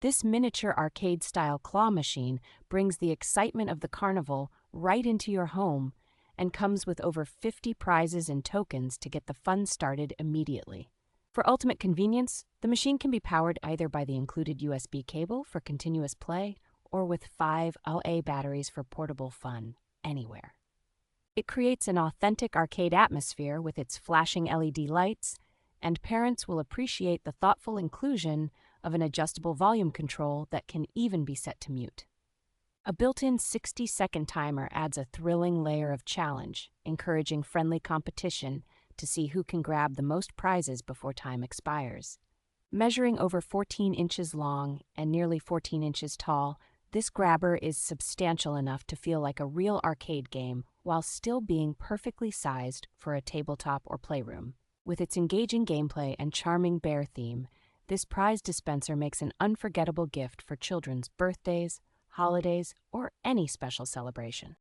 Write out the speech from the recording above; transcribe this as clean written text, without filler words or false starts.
This miniature arcade-style claw machine brings the excitement of the carnival right into your home and comes with over 50 prizes and tokens to get the fun started immediately. For ultimate convenience, the machine can be powered either by the included USB cable for continuous play or with 5 AA batteries for portable fun anywhere. It creates an authentic arcade atmosphere with its flashing LED lights, and parents will appreciate the thoughtful inclusion of an adjustable volume control that can even be set to mute. A built-in 60-second timer adds a thrilling layer of challenge, encouraging friendly competition to see who can grab the most prizes before time expires. Measuring over 14 inches long and nearly 14 inches tall, this grabber is substantial enough to feel like a real arcade game while still being perfectly sized for a tabletop or playroom. With its engaging gameplay and charming bear theme, this prize dispenser makes an unforgettable gift for children's birthdays, holidays, or any special celebration.